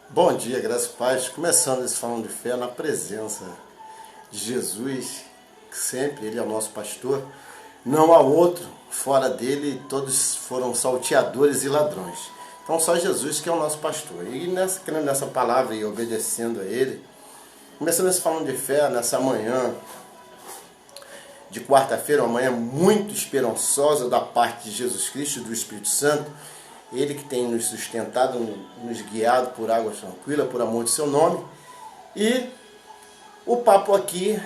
Bom dia, graças e paz. Começando esse Falando de Fé na presença de Jesus, que sempre Ele é o nosso pastor. Não há outro fora dele, todos foram salteadores e ladrões. Então só Jesus que é o nosso pastor. E crendo nessa palavra e obedecendo a Ele, começando esse Falando de Fé nessa manhã de quarta-feira, uma manhã muito esperançosa da parte de Jesus Cristo e do Espírito Santo. Ele que tem nos sustentado, nos guiado por águas tranquilas, por amor de seu nome. E o papo aqui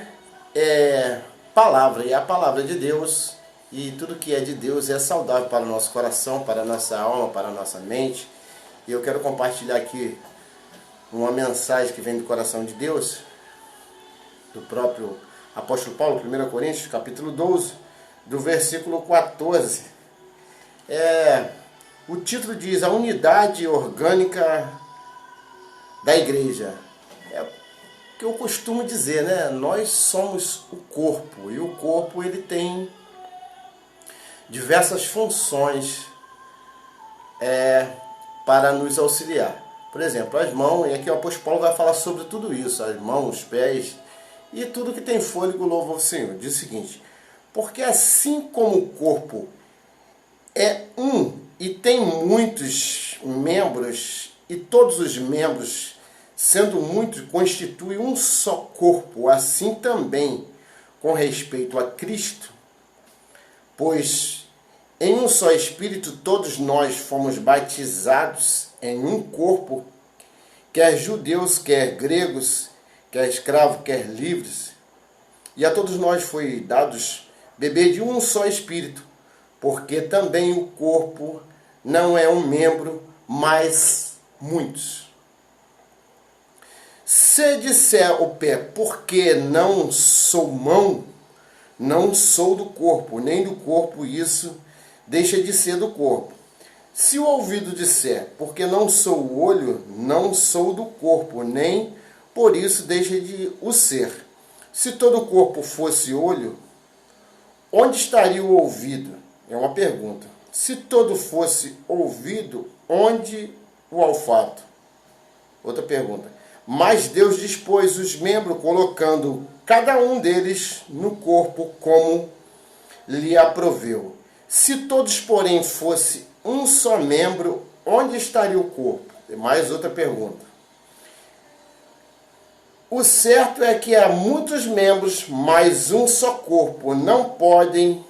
é palavra, e a palavra de Deus, e tudo que é de Deus é saudável para o nosso coração, para a nossa alma, para a nossa mente. E eu quero compartilhar aqui uma mensagem que vem do coração de Deus, do próprio apóstolo Paulo, 1 Coríntios, capítulo 12, do versículo 14. O título diz: a unidade orgânica da igreja. É o que eu costumo dizer, né? Nós somos o corpo, e o corpo ele tem diversas funções para nos auxiliar. Por exemplo, as mãos, e aqui o apóstolo Paulo vai falar sobre tudo isso, as mãos, os pés, e tudo que tem fôlego louva o Senhor. Diz o seguinte: porque assim como o corpo é um e tem muitos membros, e todos os membros, sendo muitos, constituem um só corpo, assim também com respeito a Cristo, pois em um só Espírito todos nós fomos batizados em um corpo, quer judeus, quer gregos, quer escravos, quer livres, e a todos nós foi dados beber de um só Espírito, porque também o corpo não é um membro, mas muitos. Se disser o pé, porque não sou mão, não sou do corpo, nem do corpo, isso deixa de ser do corpo. Se o ouvido disser, porque não sou o olho, não sou do corpo, nem por isso deixa de o ser. Se todo o corpo fosse olho, onde estaria o ouvido? É uma pergunta. Se todo fosse ouvido, onde o olfato? Outra pergunta. Mas Deus dispôs os membros, colocando cada um deles no corpo como lhe aproveu. Se todos, porém, fosse um só membro, onde estaria o corpo? Tem mais outra pergunta. O certo é que há muitos membros, mas um só corpo. Não podem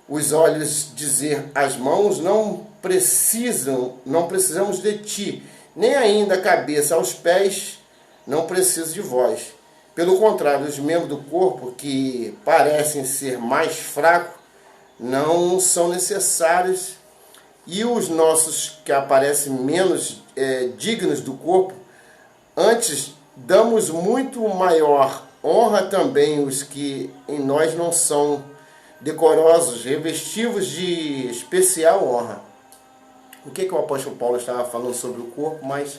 os olhos dizer às mãos, não precisamos de ti, nem ainda a cabeça aos pés, não preciso de vós. Pelo contrário, os membros do corpo que parecem ser mais fracos não são necessários, e os nossos que aparecem menos dignos do corpo, antes damos muito maior honra também os que em nós não são decorosos, revestivos de especial honra. O que o apóstolo Paulo estava falando sobre o corpo, mas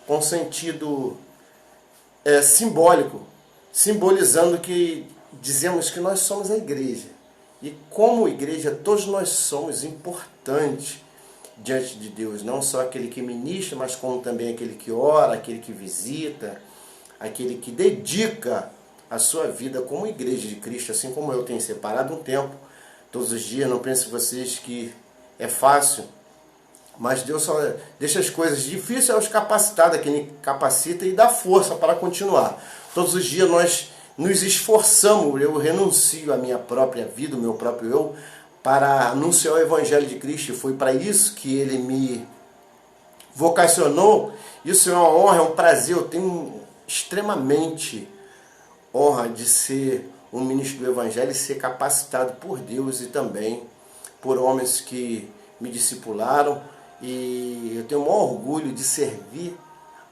com sentido simbólico, simbolizando que dizemos que nós somos a igreja. E como igreja, todos nós somos importantes diante de Deus, não só aquele que ministra, mas como também aquele que ora, aquele que visita, aquele que dedica a sua vida como igreja de Cristo, assim como eu tenho separado um tempo, todos os dias. Não pensem vocês que é fácil, mas Deus só deixa as coisas difíceis aos capacitados, a quem capacita e dá força para continuar. Todos os dias nós nos esforçamos, eu renuncio à minha própria vida, o meu próprio eu, para anunciar o Evangelho de Cristo. Foi para isso que Ele me vocacionou. Isso é uma honra, é um prazer. Eu tenho extremamente honra de ser um ministro do Evangelho e ser capacitado por Deus e também por homens que me discipularam. E eu tenho o maior orgulho de servir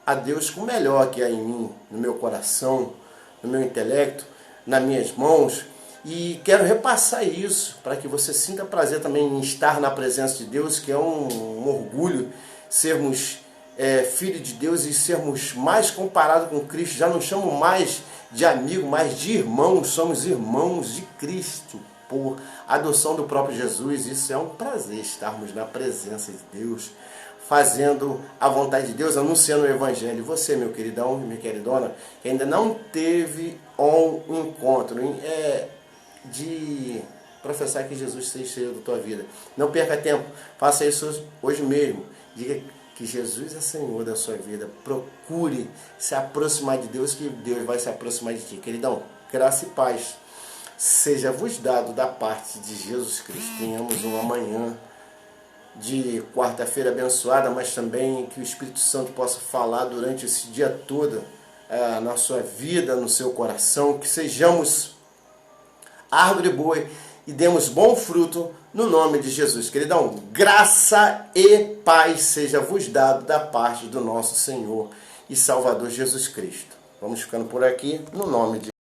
a Deus com o melhor que há em mim, no meu coração, no meu intelecto, nas minhas mãos. E quero repassar isso para que você sinta prazer também em estar na presença de Deus, que é um orgulho sermos filhos de Deus e sermos mais comparados com Cristo. Já não chamo mais de amigo, mas de irmãos. Somos irmãos de Cristo por adoção do próprio Jesus. Isso é um prazer, estarmos na presença de Deus, fazendo a vontade de Deus, anunciando o Evangelho. Você, meu queridão, minha queridona, que ainda não teve um encontro de professar que Jesus seja da tua vida. Não perca tempo, faça isso hoje mesmo. Diga que Jesus é Senhor da sua vida. Procure se aproximar de Deus, que Deus vai se aproximar de ti. Queridão, graça e paz seja-vos dado da parte de Jesus Cristo. Tenhamos uma manhã de quarta-feira abençoada, mas também que o Espírito Santo possa falar durante esse dia todo na sua vida, no seu coração, que sejamos árvore boa e demos bom fruto no nome de Jesus. Queridão, graça e paz seja-vos dado da parte do nosso Senhor e Salvador Jesus Cristo. Vamos ficando por aqui, no nome de